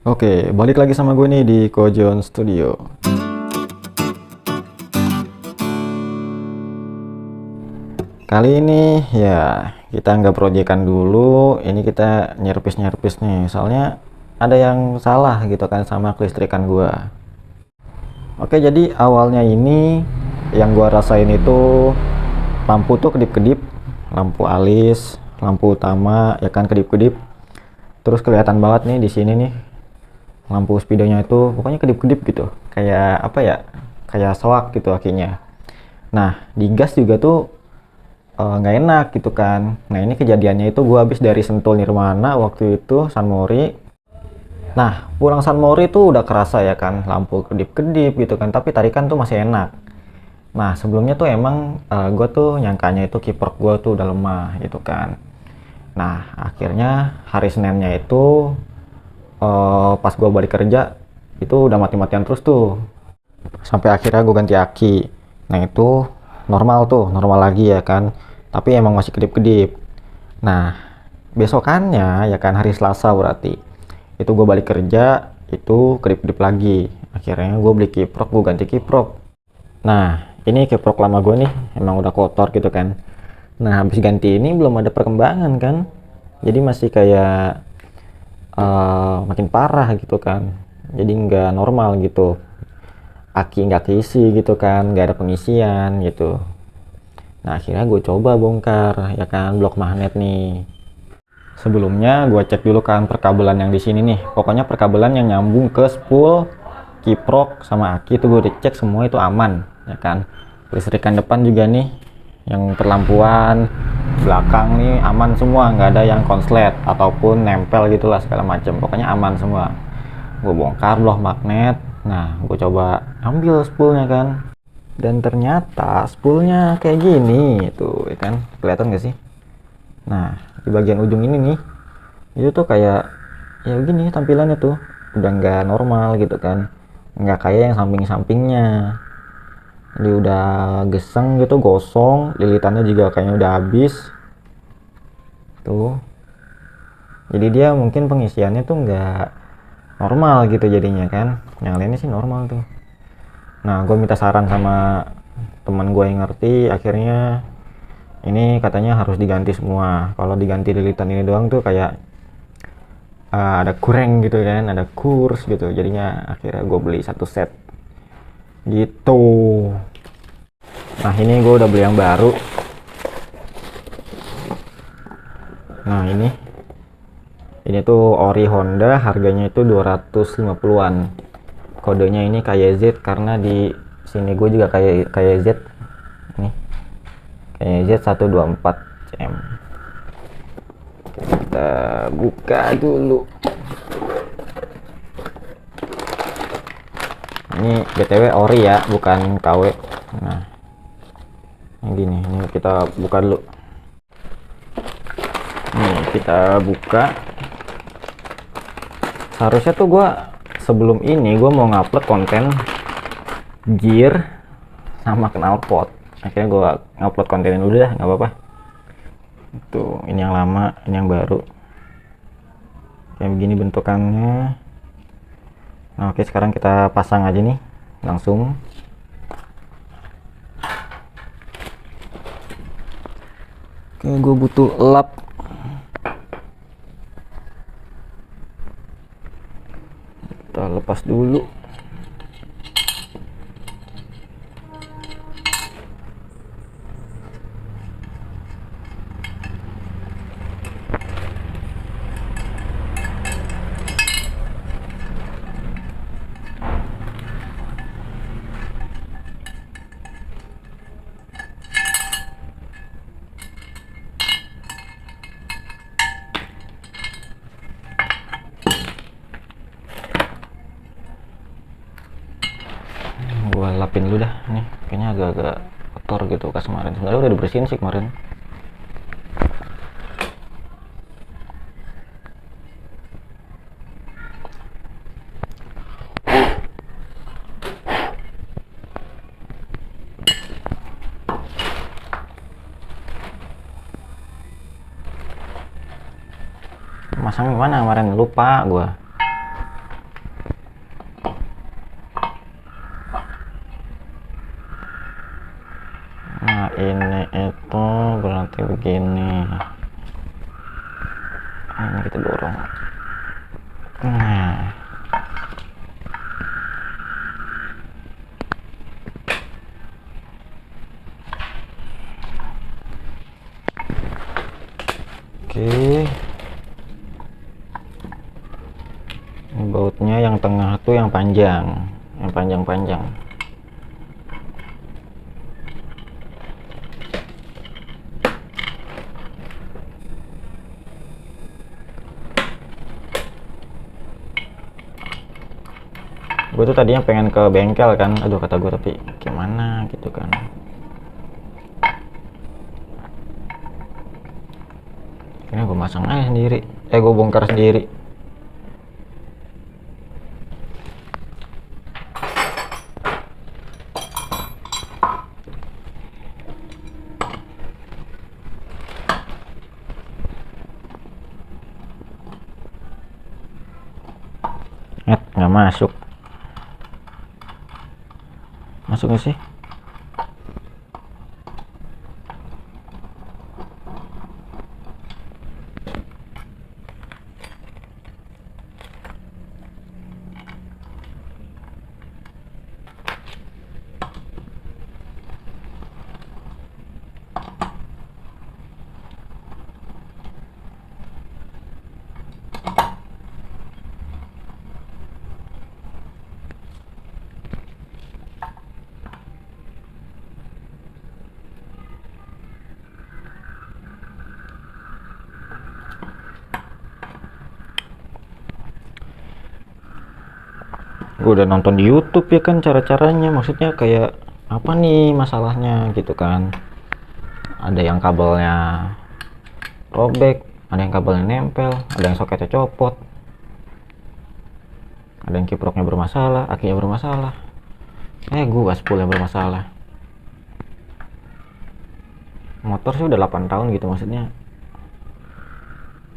Oke, balik lagi sama gue nih di Kojon Studio. Kali ini ya kita nggak proyekan dulu, ini kita nyerpis-nyerpis nih. Soalnya ada yang salah gitu kan sama kelistrikan gue. Oke, jadi awalnya ini yang gue rasain itu lampu tuh kedip-kedip, lampu alis, lampu utama ya kan kedip-kedip. Terus kelihatan banget nih di sini nih lampu speedonya itu pokoknya kedip-kedip gitu, kayak apa ya, kayak soak gitu akinya. Nah di gas juga tuh nggak enak gitu kan. Nah ini kejadiannya itu gue habis dari Sentul Nirwana waktu itu San Mori. Nah pulang San Mori tuh udah kerasa ya kan lampu kedip-kedip gitu kan, tapi tarikan tuh masih enak. Nah sebelumnya tuh emang gue tuh nyangkanya itu kiprok gue tuh udah lemah gitu kan. Nah akhirnya hari Seninnya itu pas gue balik kerja itu udah mati-matian terus tuh sampai akhirnya gue ganti aki. Nah itu normal tuh, normal lagi ya kan, tapi emang masih kedip-kedip. Nah besokannya ya kan hari Selasa berarti itu gue balik kerja itu kedip-kedip lagi. Akhirnya gue beli kiprok, gue ganti kiprok. Nah ini kiprok lama gue nih emang udah kotor gitu kan. Nah habis ganti ini belum ada perkembangan kan, jadi masih kayak makin parah gitu kan, jadi nggak normal gitu, aki nggak keisi gitu kan, nggak ada pengisian gitu. Nah akhirnya gue coba bongkar ya kan blok magnet nih. Sebelumnya gue cek dulu kan perkabelan yang di sini nih, pokoknya perkabelan yang nyambung ke spool, kiprok sama aki itu gue dicek semua itu aman ya kan. Listrikan depan juga nih, yang perlampuan belakang nih aman semua, nggak ada yang konslet ataupun nempel gitulah segala macam, pokoknya aman semua. Gue bongkar blok magnet. Nah gue coba ambil spoolnya kan, dan ternyata spoolnya kayak gini tuh ya kan, kelihatan gak sih? Nah di bagian ujung ini nih itu tuh kayak ya begini tampilannya tuh, udah nggak normal gitu kan, nggak kayak yang samping-sampingnya. Jadi udah geseng gitu, gosong, lilitannya juga kayaknya udah habis tuh. Jadi dia mungkin pengisiannya tuh nggak normal gitu jadinya kan, yang lainnya sih normal tuh. Nah gue minta saran sama teman gue yang ngerti, akhirnya ini katanya harus diganti semua. Kalau diganti lilitan ini doang tuh kayak ada kurang gitu kan, ada kurs gitu, jadinya akhirnya gue beli satu set gitu. Nah ini gue udah beli yang baru. Nah ini tuh ori Honda, harganya itu 250-an. Kodenya ini KYZ karena di sini gue juga kayak KYZ nih, KYZ 124 cm. Kita buka dulu. Ini BTW ori ya, bukan KW. Nah yang gini, ini kita buka dulu. Nih kita buka. Harusnya tuh gue sebelum ini gue mau ngupload konten gear sama knalpot. Akhirnya gue ngupload konten dulu dah, nggak apa-apa. Tuh ini yang lama, ini yang baru. Kayak begini bentukannya. Nah oke, sekarang kita pasang aja nih langsung. Oke, gue butuh lap. Kita lepas dulu. Gua lapin dulu dah, nih kayaknya agak-agak kotor gitu bekas kemarin. Sebenarnya udah dibersihin sih kemarin. Masang gimana kemarin, lupa gua. kayak begini. Ini kita dorong. Nah, oke, ini bautnya yang tengah tuh yang panjang, yang panjang-panjang. Gue tuh tadinya pengen ke bengkel kan, aduh kata gue, tapi gimana gitu kan. Ini gue masang aja sendiri, gue bongkar sendiri. Nggak masuk. Masuk nggak sih? Gue udah nonton di YouTube ya kan cara-caranya, maksudnya kayak apa nih masalahnya gitu kan. Ada yang kabelnya robek, ada yang kabelnya nempel, ada yang soketnya copot, ada yang kiproknya bermasalah, akinya bermasalah. Gua spoolnya bermasalah. Motor sih udah 8 tahun gitu, maksudnya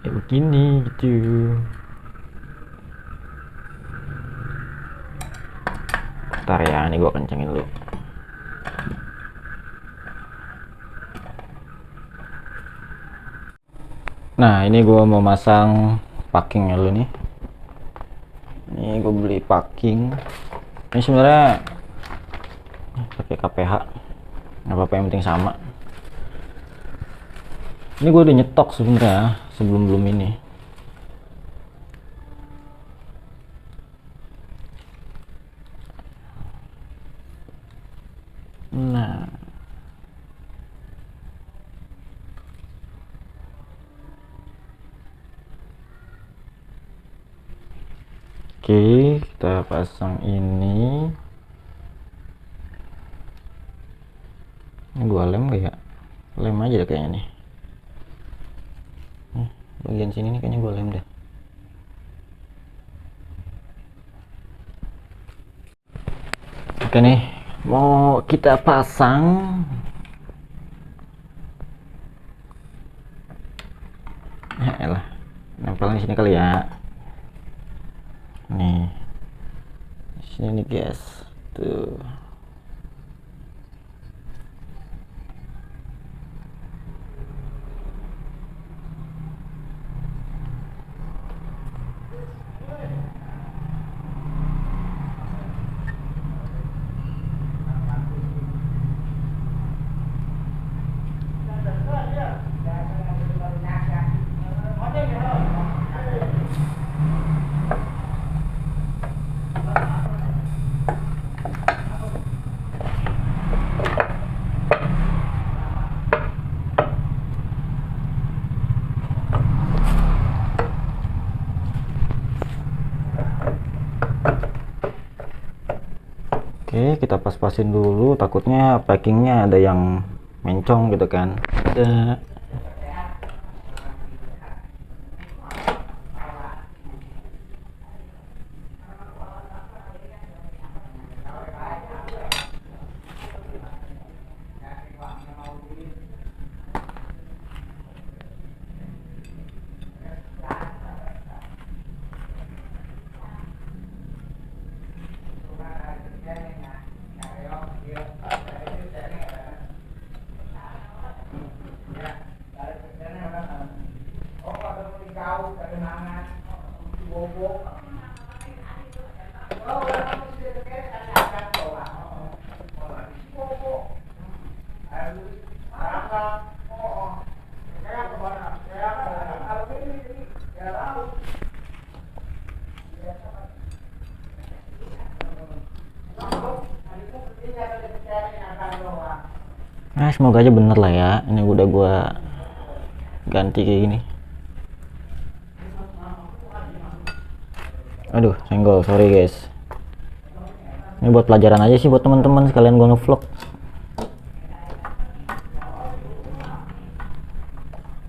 begini gitu. Bentar ya, ini gua kencengin dulu. Nah, ini gua mau masang packingnya dulu nih. Ini gue beli packing. Ini sebenarnya pakai KPH, nggak apa-apa, yang penting sama. Ini gue udah nyetok sebenarnya sebelum ini. Nah, oke, kita pasang ini. Ini gua lem gak ya? Lem aja deh kayaknya nih. Bagian sini nih kayaknya gua lem deh. Oke nih, mau kita pasang. Ya elah, nempelnya di sini kali ya. Nih, di sini nih guys, tuh. Oke, kita pas-pasin dulu, takutnya packingnya ada yang mencong gitu kan. Ada. Nah, semoga aja bener lah ya. Ini udah gua ganti kayak gini. Aduh, senggol, sorry guys. Ini buat pelajaran aja sih buat teman-teman sekalian gua ngevlog.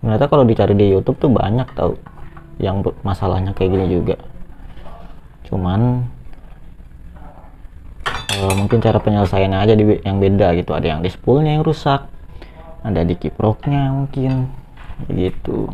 Ternyata kalau dicari di YouTube tuh banyak tau yang masalahnya kayak gini juga. Cuman mungkin cara penyelesaiannya aja yang beda gitu. Ada yang di spoolnya yang rusak, ada di kiproknya mungkin gitu.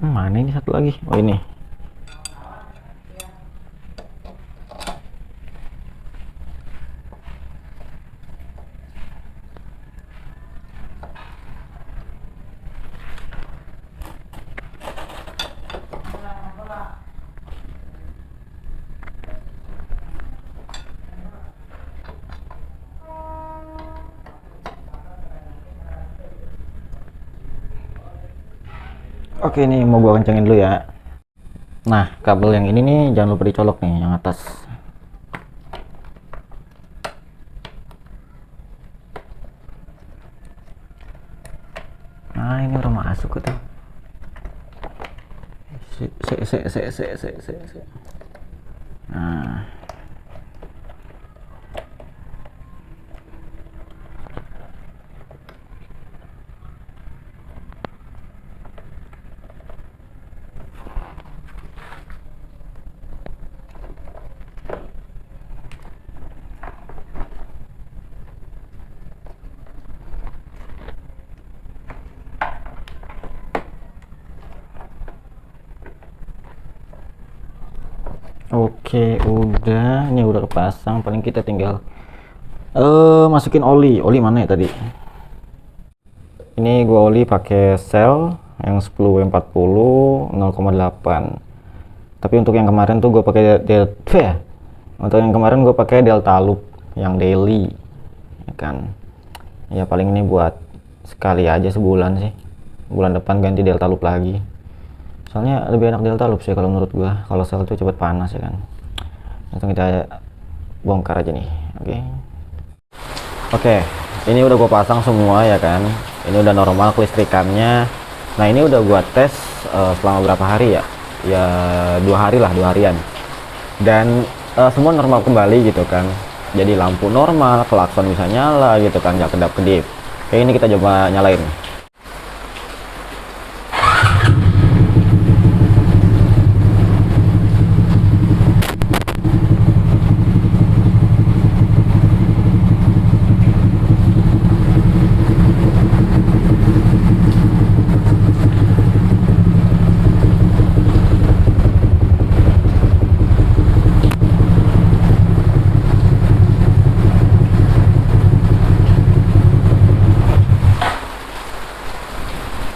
Mana ini satu lagi? Oh ini. Oke, ini mau gua kencengin dulu ya. Nah, kabel yang ini nih jangan lupa dicolok nih, yang atas. Nah, ini udah masuk tuh. Nah. Oke, udah, ini udah kepasang. Paling kita tinggal masukin oli. Oli mana ya tadi? Ini gua oli pakai sel yang 10W40 0,8. Tapi untuk yang kemarin tuh gua pakai untuk yang kemarin gue pakai Delta Loop yang daily, ya kan? Ya paling ini buat sekali aja sebulan sih. Bulan depan ganti Delta Loop lagi. Soalnya lebih enak Delta Loop sih kalau menurut gua. Kalau sel tuh cepet panas ya kan. Langsung kita bongkar aja nih. Oke, ini udah gua pasang semua ya kan. Ini udah normal kelistrikannya. Nah ini udah gua tes selama berapa hari ya? Ya 2 hari lah, 2 harian. Dan semua normal kembali gitu kan. Jadi lampu normal, klakson bisa nyala gitu kan, nggak kedap-kedip. Oke, ini kita coba nyalain.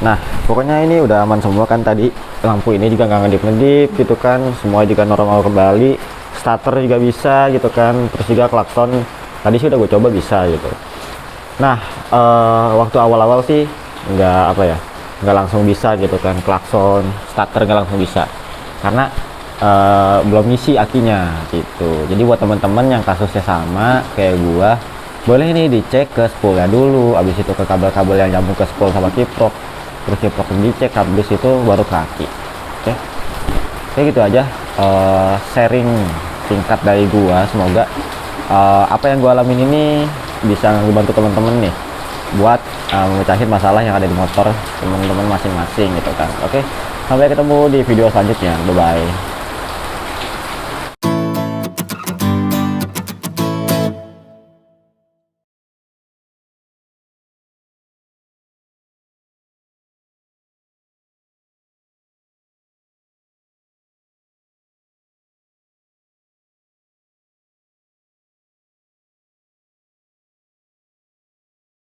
Nah pokoknya ini udah aman semua kan. Tadi lampu ini juga nggak ngedip-ngedip gitu kan, semua juga normal kembali, starter juga bisa gitu kan, terus juga klakson tadi sih udah gue coba bisa gitu. Nah waktu awal-awal sih nggak langsung bisa gitu kan, klakson starter nggak langsung bisa karena belum ngisi akinya gitu. Jadi buat teman-teman yang kasusnya sama kayak gua, boleh nih dicek ke spoolnya dulu, habis itu ke kabel-kabel yang nyambung ke spool sama kiprok, terus kiprok dicek, habis itu baru kaki. Oke, kayak gitu aja sharing singkat dari gua. Semoga apa yang gue alamin ini bisa ngebantu teman-teman nih buat memecahin masalah yang ada di motor teman-teman masing-masing gitu kan. Oke, sampai ketemu di video selanjutnya. Bye bye.